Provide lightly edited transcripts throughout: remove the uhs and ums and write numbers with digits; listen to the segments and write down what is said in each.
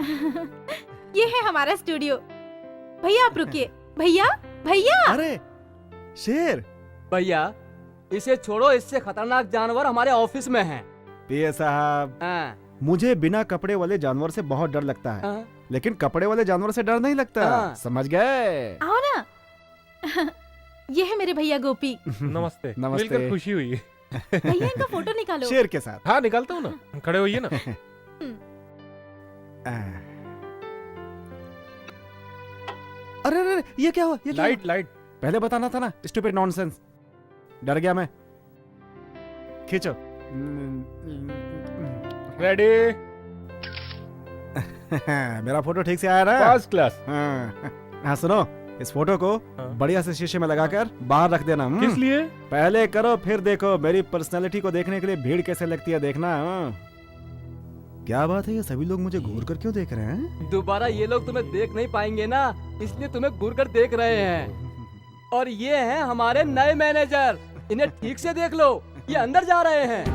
ये है हमारा स्टूडियो। भैया आप रुकिए। भैया भैया। अरे शेर। भैया इसे छोड़ो, इससे खतरनाक जानवर हमारे ऑफिस में है। पीए साहब, मुझे बिना कपड़े वाले जानवर से बहुत डर लगता है, लेकिन कपड़े वाले जानवर से डर नहीं लगता। समझ गए? आओ ना। ये है मेरे भैया गोपी। नमस्ते। नमस्ते। मिलकर खुशी हुई। भैया इनका फोटो निकालो। शेर के साथ। हाँ निकालता हूँ ना, खड़े होइए ना। अरे अरे ये क्या हुआ? ये क्या लाइट हुआ? लाइट पहले बताना था ना। Stupid nonsense. डर गया मैं। खींचो। रेडी। मेरा फोटो ठीक से आया ना? First class. हाँ सुनो, इस फोटो को बढ़िया से शीशे में लगाकर बाहर रख देना। किस लिए? पहले करो फिर देखो। मेरी पर्सनालिटी को देखने के लिए भीड़ कैसे लगती है देखना। क्या बात है, ये सभी लोग मुझे घूर कर क्यों देख रहे हैं? दोबारा ये लोग तुम्हें देख नहीं पाएंगे ना, इसलिए तुम्हें घूर कर देख रहे हैं। और ये हैं हमारे नए मैनेजर, इन्हें ठीक से देख लो, ये अंदर जा रहे हैं।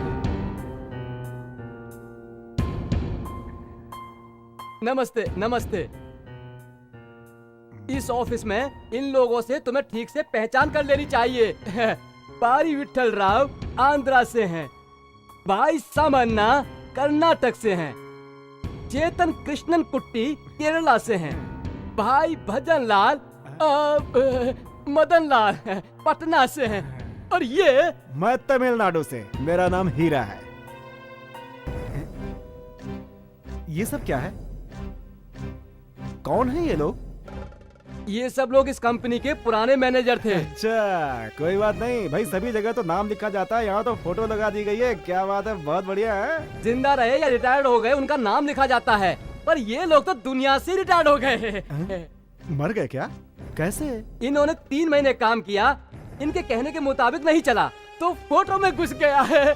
नमस्ते नमस्ते। इस ऑफिस में इन लोगों से तुम्हें ठीक से पहचान कर लेनी चाहिए। पारी विठल राव आंध्रा से हैं, भाई सामन्ना कर्नाटक से हैं, चेतन कृष्णन कुट्टी केरला से हैं, भाई भजन लाल मदन लाल पटना से हैं, और ये मैं तमिलनाडु से। मेरा नाम हीरा है। ये सब क्या है? कौन है ये लोग? ये सब लोग इस कंपनी के पुराने मैनेजर थे। अच्छा कोई बात नहीं भाई, सभी जगह तो नाम लिखा जाता है, यहाँ तो फोटो लगा दी गई है। क्या बात है, बहुत बढ़िया है। जिंदा रहे या रिटायर्ड हो गए उनका नाम लिखा जाता है, पर ये लोग तो दुनिया से रिटायर्ड हो गए। मर गए क्या? कैसे? इन्होंने 3 महीने काम किया, इनके कहने के मुताबिक नहीं चला तो फोटो में घुस गया है।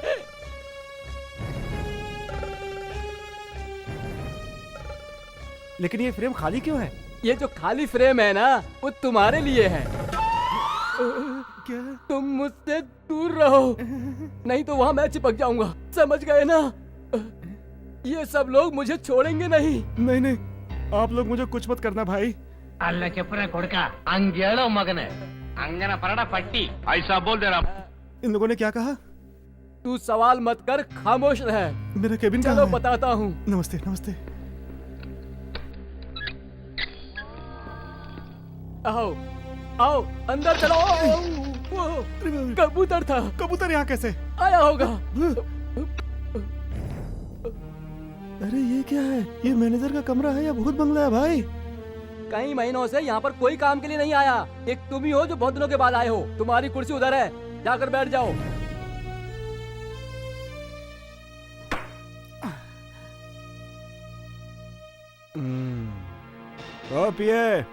लेकिन ये फ्रेम खाली क्यों है? ये जो खाली फ्रेम है ना, वो तुम्हारे लिए है। क्या? तुम मुझसे दूर रहो, नहीं तो वहाँ मैं चिपक जाऊंगा, समझ गए ना? ये सब लोग मुझे छोड़ेंगे नहीं। नहीं नहीं, आप लोग मुझे कुछ मत करना भाई। अल्लाह चुपरा कोड़का अंगेलो मगने अंगना परड़ा पट्टी ऐसा बोल दे रहा। इन लोगों ने क्या कहा? तू सवाल मत कर, खामोश रह। मेरा केबिन चलो कहाँ है? बताता हूँ। नमस्ते नमस्ते। आओ आओ अंदर चलो। कबूतर था। कबूतर यहाँ कैसे आया होगा? अरे ये क्या है? ये मैनेजर का कमरा है या भूत बंगला है भाई? कई महीनों से यहाँ पर कोई काम के लिए नहीं आया। एक तुम ही हो जो बहुत दिनों के बाद आए हो। तुम्हारी कुर्सी उधर है, जाकर बैठ जाओ। ओ पिए,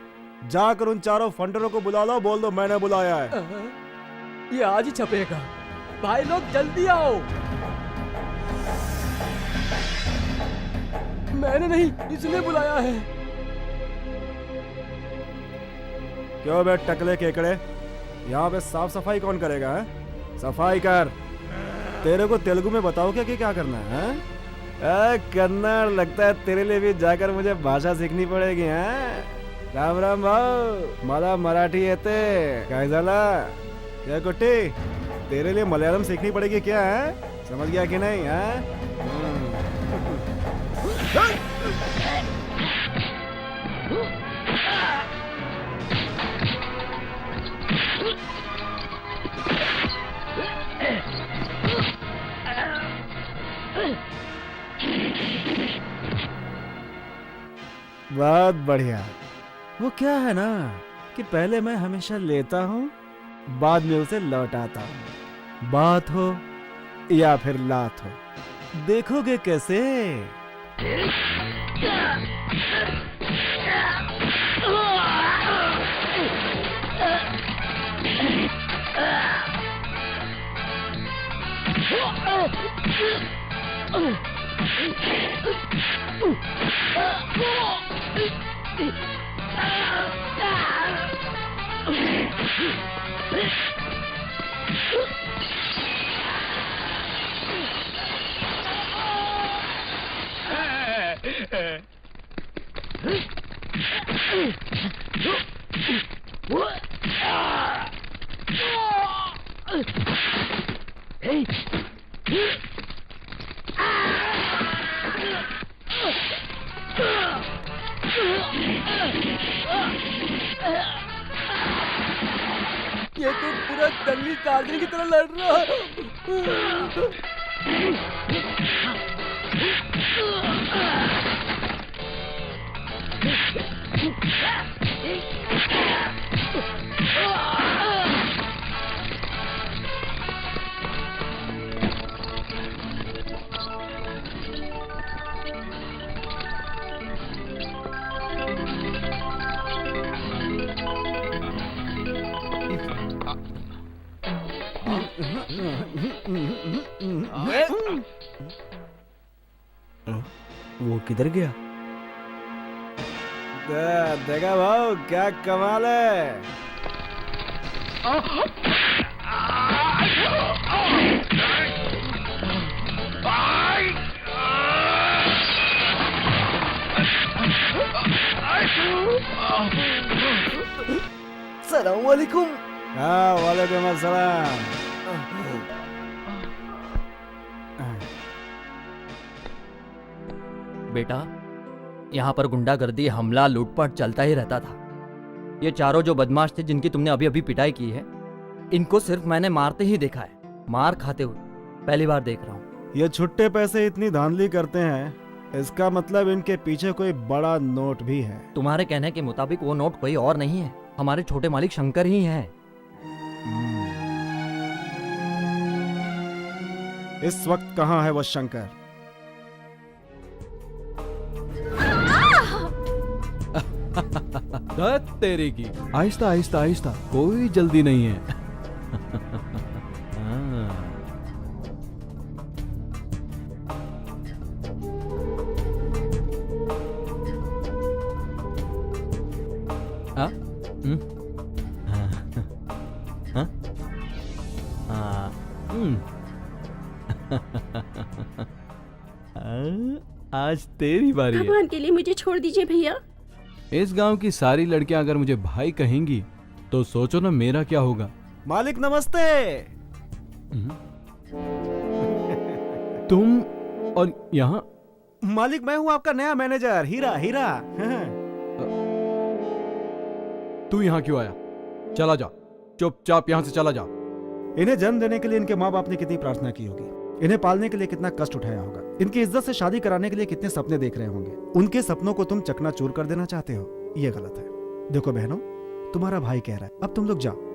जाकर उन चारों फंडरों को बुला लो, बोल दो मैंने बुलाया है। ये आज ही छपेगा। भाई लोग जल्दी आओ। मैंने नहीं, इसने बुलाया है। क्यों बे टकले केकड़े, यहाँ पे साफ सफाई कौन करेगा है? सफाई कर। तेरे को तेलुगु में बताओ क्या कि क्या करना है? कन्नड़ लगता है, तेरे लिए भी जाकर मुझे भाषा सीखनी पड़ेगी। हैं? राम राम भाऊ, मला मराठी येते काय झाला? क्या कुट्टी, तेरे लिए मलयालम सीखनी पड़ेगी क्या है? समझ गया कि नहीं? है बहुत बढ़िया। वो क्या है ना कि पहले मैं हमेशा लेता हूँ, बाद में उसे लौटाता हूँ। बात हो या फिर लात हो, देखोगे कैसे? ये तो पूरा जंगली टार्जन की तरह लड़ रहा है। वो किधर गया? देखा भाव क्या कमाल है। सलाम वालेकुम। हाँ वालेकुम अस्सलाम। बेटा, यहाँ पर गुंडागर्दी, हमला, लूटपाट चलता ही रहता था। ये चारों जो बदमाश थे जिनकी तुमने अभी अभी पिटाई की है, इनको सिर्फ मैंने मारते ही देखा है, मार खाते हुए पहली बार देख रहा हूँ। ये छुट्टे पैसे इतनी धांधली करते हैं, इसका मतलब इनके पीछे कोई बड़ा नोट भी है। तुम्हारे कहने के मुताबिक वो नोट कोई और नहीं है, हमारे छोटे मालिक शंकर ही हैं। इस वक्त कहाँ है वो शंकर? तेरे की आहिस्ता आहिस्ता आहिस्ता, कोई जल्दी नहीं है। आज तेरी बारी है। भगवान के लिए मुझे छोड़ दीजिए भैया। इस गांव की सारी लड़कियां अगर मुझे भाई कहेंगी तो सोचो ना मेरा क्या होगा। मालिक नमस्ते। तुम और यहाँ? मालिक मैं हूँ आपका नया मैनेजर हीरा। हीरा तू यहाँ क्यों आया? चला जा, चुपचाप यहाँ से चला जा। इन्हें जन्म देने के लिए इनके माँ बाप ने कितनी प्रार्थना की होगी, इन्हें पालने के लिए कितना कष्ट उठाया होगा, इनकी इज्जत से शादी कराने के लिए कितने सपने देख रहे होंगे। उनके सपनों को तुम चकनाचूर कर देना चाहते हो, ये गलत है। देखो बहनों, तुम्हारा भाई कह रहा है, अब तुम लोग जाओ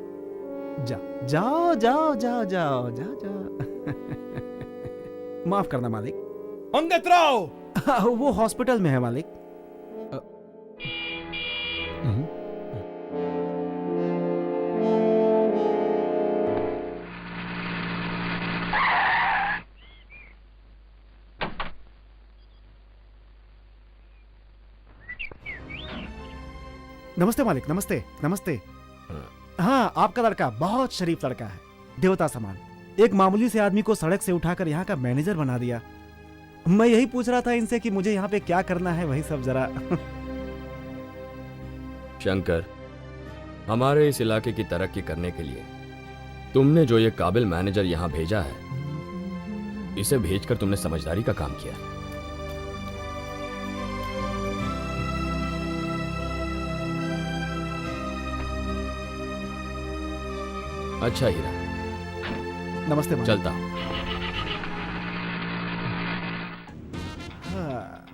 जाओ जाओ जाओ जाओ जाओ जाओ जाओ। माफ करना मालिक। पंडित राव, वो हॉस्पिटल में है मालिक। नमस्ते मालिक, नमस्ते नमस्ते। हाँ, आपका लड़का बहुत शरीफ लड़का है, देवता समान। एक मामूली से आदमी को सड़क से उठाकर यहाँ का मैनेजर बना दिया। मैं यही पूछ रहा था इनसे कि मुझे यहाँ पे क्या करना है, वही सब जरा। शंकर, हमारे इस इलाके की तरक्की करने के लिए तुमने जो ये काबिल मैनेजर यहाँ भेजा है, इसे भेजकर तुमने समझदारी का काम किया। अच्छा हीरा, नमस्ते मालिक। चलता हूं। हाँ।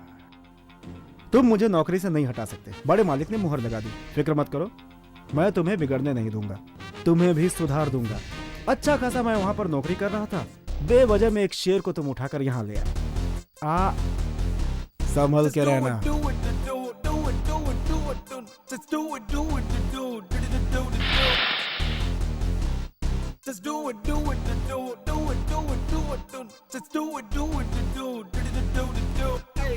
तुम मुझे नौकरी से नहीं हटा सकते, बड़े मालिक ने मुहर लगा दी। फिक्र मत करो, मैं तुम्हें बिगड़ने नहीं दूंगा, तुम्हें भी सुधार दूंगा। अच्छा खासा मैं वहां पर नौकरी कर रहा था, बेवजह में एक शेर को तुम उठाकर यहाँ ले आए। संभल के रहना। Just do it, do it, do it, do it, do it, do it, do it. Just do it, do it, do it, do it, do it. Hey.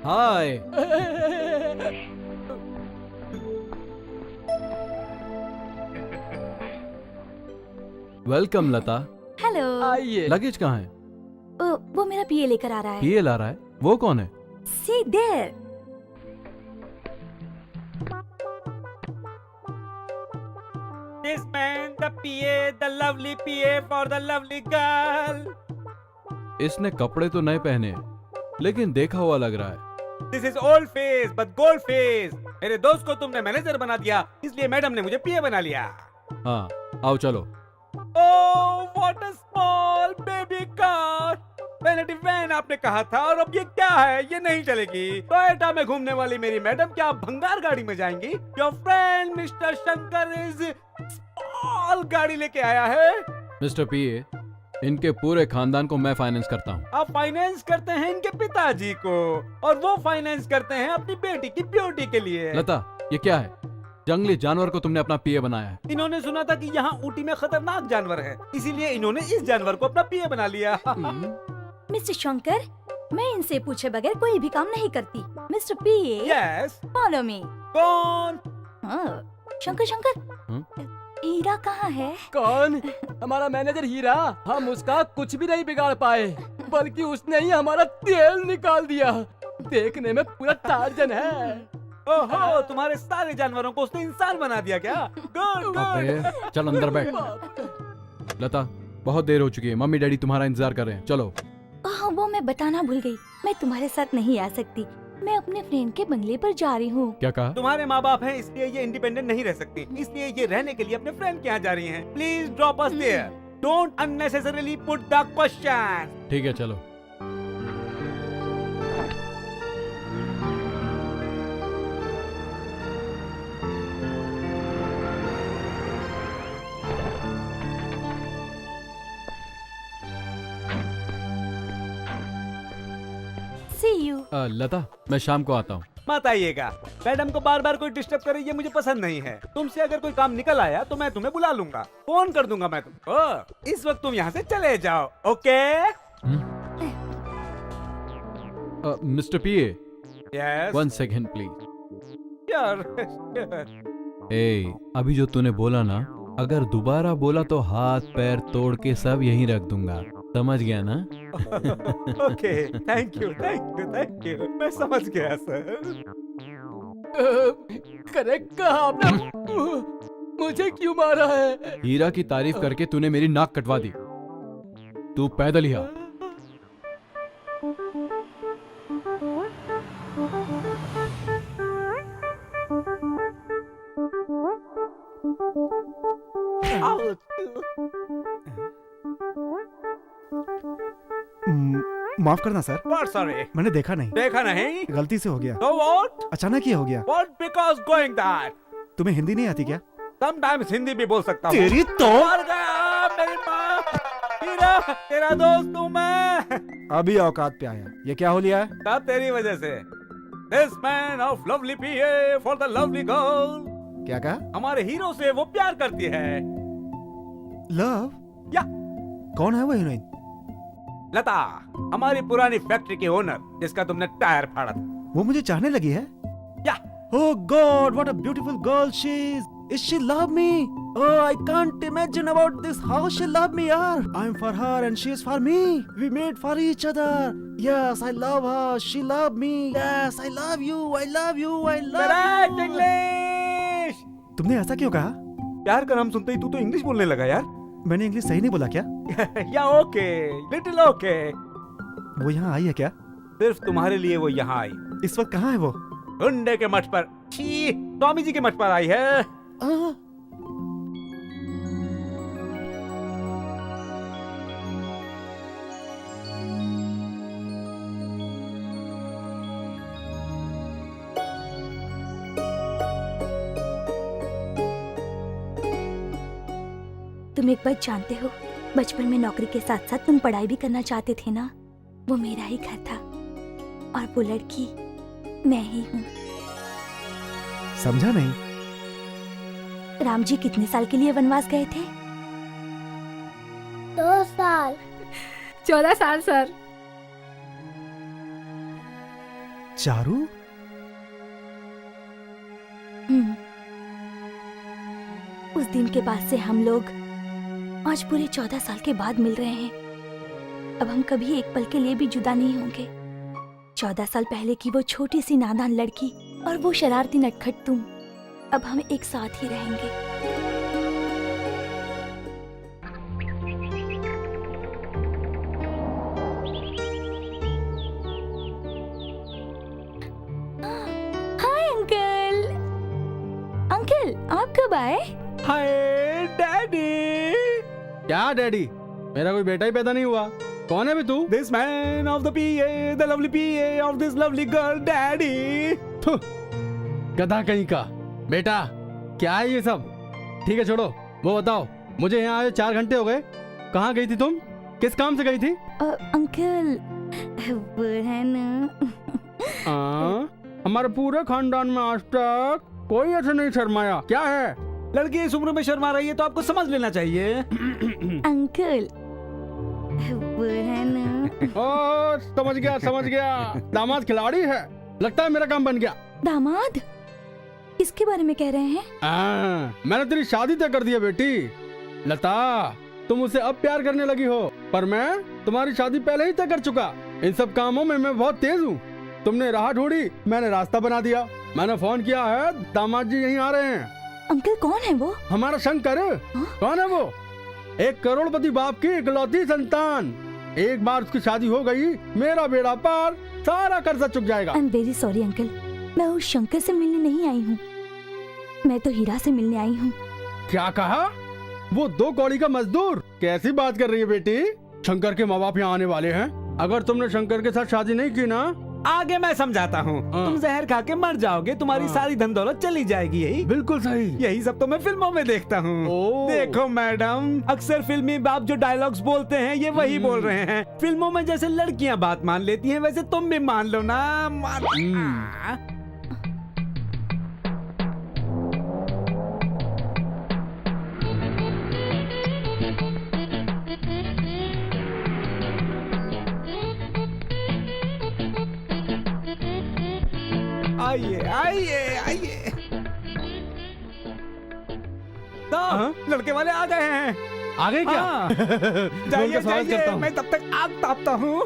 Hi. Welcome Lata. Hello. आइए। Luggage कहाँ है? वो मेरा पीए लेकर आ रहा है। पीए ला रहा है? वो कौन है? सी there. This man, the PA, the lovely PA for the lovely girl. इसने कपड़े तो नए पहने हैं, लेकिन देखा हुआ लग रहा है। This is old face but gold face. मेरे दोस्त को तुमने मैनेजर बना दिया, इसलिए मैडम ने मुझे पीए बना लिया। हाँ, आओ चलो। Oh, what a small baby car. Vanity van आपने कहा था, और अब ये क्या है? ये नहीं चलेगी। टोयोटा में घूमने वाली मेरी मैडम क्या आप भंगार गाड़ी में जाएंगी? Your friend mister Shankar is small गाड़ी लेके आया है। मिस्टर पीए, इनके पूरे खानदान को मैं फाइनेंस करता हूँ। आप फाइनेंस करते हैं इनके पिताजी को, और वो फाइनेंस करते हैं अपनी बेटी की ब्यूटी के लिए। लता, ये क्या है? जंगली जानवर को तुमने अपना पीए बनाया है। इन्होंने सुना था कि यहाँ ऊटी में खतरनाक जानवर है, इसीलिए इन्होंने इस जानवर को अपना पीए बना लिया। मिस्टर शंकर, मैं इनसे पूछे बगैर कोई भी काम नहीं करती। Mister PA, yes. Follow me. कौन? शंकर शंकर, हीरा कहाँ है? कौन? हमारा मैनेजर हीरा। हम उसका कुछ भी नहीं बिगाड़ पाए, बल्कि उसने ही हमारा तेल निकाल दिया। देखने में पूरा टार्जन है। ओहो, तुम्हारे सारे जानवरों को उसने इंसान बना दिया क्या? Good good. अबे, चल अंदर बैठ। लता, बहुत देर हो चुकी है, मम्मी डैडी तुम्हारा इंतजार कर रहे हैं, चलो। वो मैं बताना भूल गई, मैं तुम्हारे साथ नहीं आ सकती। मैं अपने फ्रेंड के बंगले पर जा रही हूँ। क्या कहा? तुम्हारे माँ बाप हैं, इसलिए ये इंडिपेंडेंट नहीं रह सकती, इसलिए ये रहने के लिए अपने फ्रेंड के यहाँ जा रही हैं। Please drop us there. Don't unnecessarily put the question. ठीक है, चलो। See you. लता, मैं शाम को आता हूँ। मत आइएगा, मैडम को बार बार कोई डिस्टर्ब करे ये मुझे पसंद नहीं है। तुमसे अगर कोई काम निकल आया तो मैं तुम्हें बुला लूंगा, फोन कर दूंगा मैं तुमको। इस वक्त तुम यहाँ से चले जाओ, okay? Mister PA, yes. 1 second please. Sure. ए, अभी जो तूने बोला ना, अगर दोबारा बोला तो हाथ पैर तोड़ के सब यहीं रख दूंगा, समझ गया ना? Okay, thank you thank you thank you, मैं समझ गया सर। करेक्ट कहा आपने। मुझे क्यों मारा है? हीरा की तारीफ करके तूने मेरी नाक कटवा दी। तू पैदल ही आ। माफ करना सर, What, sorry? मैंने देखा नहीं, देखा नहीं? गलती से हो गया, So what? अचानक ही हो गया। What because going that? तुम्हें हिंदी नहीं आती क्या? Sometimes हिंदी भी बोल सकता हूँ। तेरी तो मर गया मेरी माँ। हीरा, तेरा दोस्त हूँ मैं। अभी औकात पे आया। ये क्या हो लिया है? सब तेरी वजह से। This man of lovely PA for the lovely girl. क्या कहा? हमारे हीरो से वो प्यार करती है। लव? या कौन है वो हीरोइन? लता, हमारी पुरानी फैक्ट्री की ओनर, जिसका तुमने टायर फाड़ा था। वो मुझे चाहने लगी है? या Oh God, what a beautiful girl she is. Is she love me? Oh, I can't imagine about this. How she love me, yaar. I'm for her and she is for me. We made for each other. Yes, I love her. She love me. Yes, I love you. I love you. I love correct you. English. तुमने ऐसा क्यों कहा? प्यार का नाम सुनते ही तू तो इंग्लिश बोलने लगा यार। मैंने इंग्लिश सही नहीं बोला क्या? या ओके, लिटिल ओके। वो यहाँ आई है क्या? सिर्फ तुम्हारे लिए वो यहाँ आई। इस वक्त कहाँ है वो? गुंडे के मठ पर, छी, स्वामी जी के मठ पर आई है। तुम एक बात जानते हो, बचपन में नौकरी के साथ साथ तुम पढ़ाई भी करना चाहते थे ना? वो मेरा ही घर था, और वो लड़की मैं ही हूँ। समझा नहीं। राम जी कितने साल के लिए वनवास गए थे? 2 साल। 14 साल सर। चारू? उस दिन के बाद से हम लोग आज पूरे 14 साल के बाद मिल रहे हैं। अब हम कभी एक पल के लिए भी जुदा नहीं होंगे। 14 साल पहले की वो छोटी सी नादान लड़की और वो शरारती नटखट तुम, अब हम एक साथ ही रहेंगे। Hi uncle. अंकल आप कब आए? हाय डैडी। क्या डैडी? मेरा कोई बेटा ही पैदा नहीं हुआ। कौन है बे तू? This man of the PA, the lovely PA of this lovely girl, daddy. थु, गधा कहीं का। बेटा क्या है ये सब? ठीक है छोड़ो, वो बताओ, मुझे यहाँ आए 4 घंटे हो गए। कहाँ गई थी तुम? किस काम से गई थी? अंकल वो है ना हमारे पूरे खानदान में आज तक कोई ऐसे नहीं शर्माया। क्या है? लड़की इस उम्र में शर्मा रही है तो आपको समझ लेना चाहिए। अंकल वो है ना। ओ समझ गया। दामाद खिलाड़ी है, लगता है मेरा काम बन गया। दामाद? किसके बारे में कह रहे हैं? मैंने तेरी शादी तय कर दी है बेटी। लता, तुम मुझसे अब प्यार करने लगी हो, पर मैं तुम्हारी शादी पहले ही तय कर चुका। इन सब कामों में मैं बहुत तेज हूँ। तुमने राह ढूंढी, मैंने रास्ता बना दिया। मैंने फोन किया है, दामाद जी यहीं आ रहे हैं। अंकल कौन है वो? हमारा शंकर। कौन है वो? 1 करोड़पति बाप की इकलौती संतान। एक बार उसकी शादी हो गई, मेरा बेड़ा पार, सारा कर्जा चुक जाएगा। I am very sorry uncle, मैं उस शंकर से मिलने नहीं आई हूँ, मैं तो हीरा से मिलने आई हूँ। क्या कहा? वो 2 कौड़ी का मजदूर? कैसी बात कर रही है बेटी? शंकर के माँ बाप यहाँ आने वाले हैं। अगर तुमने शंकर के साथ शादी नहीं की ना, आगे मैं समझाता हूँ। तुम जहर खा के मर जाओगे, तुम्हारी सारी धन दौलत चली जाएगी। यही बिल्कुल सही। यही सब तो मैं फिल्मों में देखता हूँ। देखो मैडम, अक्सर फिल्मी बाप जो डायलॉग्स बोलते हैं ये वही बोल रहे हैं। फिल्मों में जैसे लड़कियाँ बात मान लेती हैं, वैसे तुम भी मान लो ना। आइए। तो लड़के वाले आ गए हैं। आ गए क्या? जाइए, मैं तब तक आग तापता हूँ।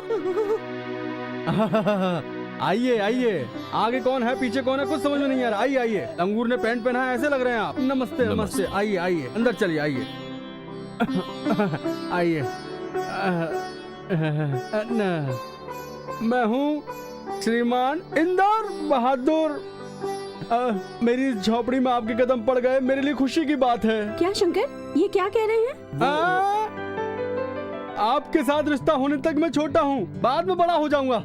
आइए। आगे कौन है, पीछे कौन है, कुछ समझ में नहीं आ रहा। आइए। अंगूर ने पैंट पहना है, ऐसे लग रहे हैं आप। नमस्ते। आइए, अंदर चलिए। आइए। मैं हूँ श्रीमान इंदौर बहादुर। मेरी झोपड़ी में आपके कदम पड़ गए, मेरे लिए खुशी की बात है। क्या शंकर, ये क्या कह रहे हैं? आपके साथ रिश्ता होने तक मैं छोटा हूँ, बाद में बड़ा हो जाऊंगा।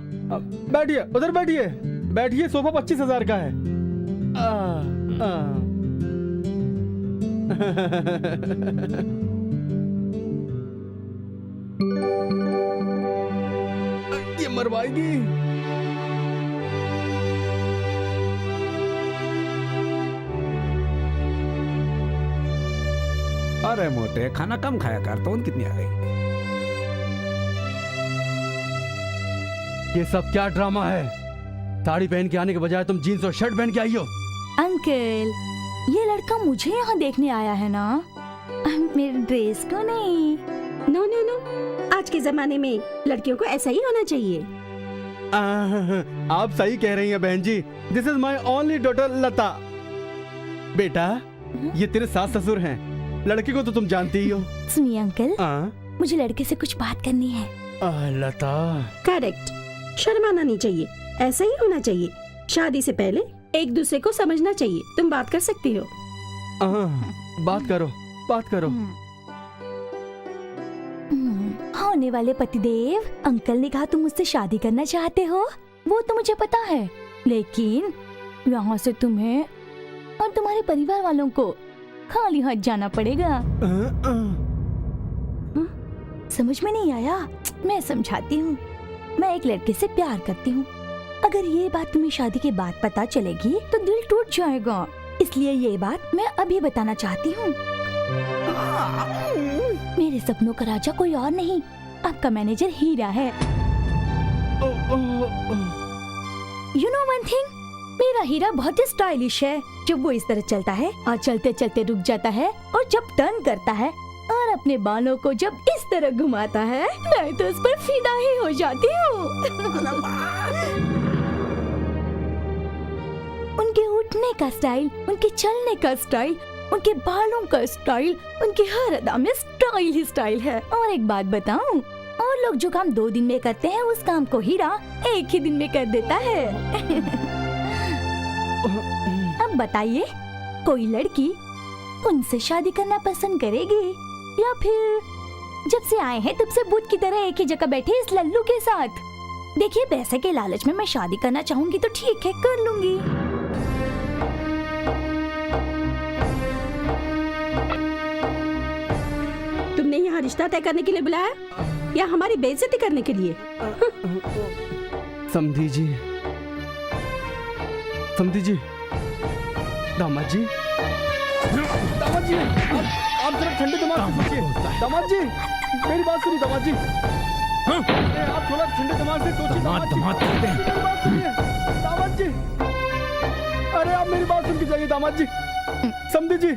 बैठिए, उधर बैठिए। सोफा 25,000 का है। ये मरवाएगी। अरे मोटे, खाना कम खाया कर, तो कितनी आ गई? ये सब क्या ड्रामा है? साड़ी पहन के आने के बजाय तुम जीन्स और शर्ट पहन के आई हो। अंकल, ये लड़का मुझे यहाँ देखने आया है ना, मेरे ड्रेस को नहीं। नो, आज के जमाने में लड़कियों को ऐसा ही होना चाहिए। आप सही कह रही हैं बहन जी। This is my only daughter Lata. बेटा, ये तेरे सास ससुर हैं। लड़की को तो तुम जानती ही हो। सुनिए अंकल, मुझे लड़के से कुछ बात करनी है। लता। करेक्ट, शर्माना नहीं चाहिए, ऐसा ही होना चाहिए। शादी से पहले एक दूसरे को समझना चाहिए। तुम बात कर सकती हो। बात करो। होने वाले पतिदेव, अंकल ने कहा तुम मुझसे शादी करना चाहते हो, वो तो मुझे पता है, लेकिन यहाँ से तुम्हें और तुम्हारे परिवार वालों को खाली हाथ जाना पड़ेगा। समझ में नहीं आया? मैं समझाती हूँ। मैं एक लड़के से प्यार करती हूँ। अगर ये बात तुम्हें शादी के बाद पता चलेगी तो दिल टूट जाएगा, इसलिए ये बात मैं अभी बताना चाहती हूँ। मेरे सपनों का राजा कोई और नहीं, आपका मैनेजर हीरा है। You know one thing? मेरा हीरा बहुत ही स्टाइलिश है। जब वो इस तरह चलता है और चलते चलते रुक जाता है, और जब टर्न करता है और अपने बालों को जब इस तरह घुमाता है मैं तो उस पर फिदा ही हो जाती हूँ। उनके उठने का स्टाइल, उनके चलने का स्टाइल, उनके बालों का स्टाइल, उनकी हर अदा में स्टाइल ही स्टाइल है। और एक बात बताऊं, और लोग जो काम 2 दिन में करते हैं उस काम को हीरा 1 ही दिन में कर देता है। अब बताइए, कोई लड़की उनसे शादी करना पसंद करेगी या फिर जब से आए हैं तब से बुत की तरह एक ही जगह बैठे इस लल्लू के साथ? देखिए, पैसे के लालच में मैं शादी करना चाहूंगी तो ठीक है, कर लूंगी। तुमने यहाँ रिश्ता तय करने के लिए बुलाया या हमारी बेइज्जती करने के लिए? समधी जी, समधी जी, दामाद जी, दामाद जी, आप जरा ठंडे दिमाग से सोचिए। दामाद जी, मेरी बात सुनिए दामाद जी। आप थोड़ा ठंडे दिमाग से सोचिए दामाद जी। मेरी बात सुनिए दामाद जी। अरे आप मेरी बात सुन के जाइए दामाद जी। समधी जी,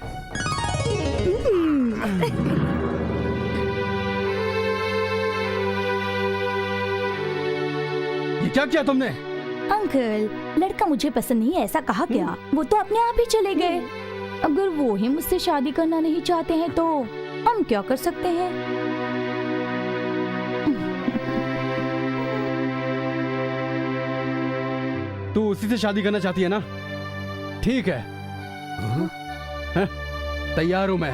ये क्या किया तुमने? अंकल, लड़का मुझे पसंद नहीं है ऐसा कहा क्या? वो तो अपने आप ही चले गए। अगर वो ही मुझसे शादी करना नहीं चाहते हैं तो हम क्या कर सकते हैं? तू उसी से शादी करना चाहती है ना? ठीक है, तैयार हूं मैं।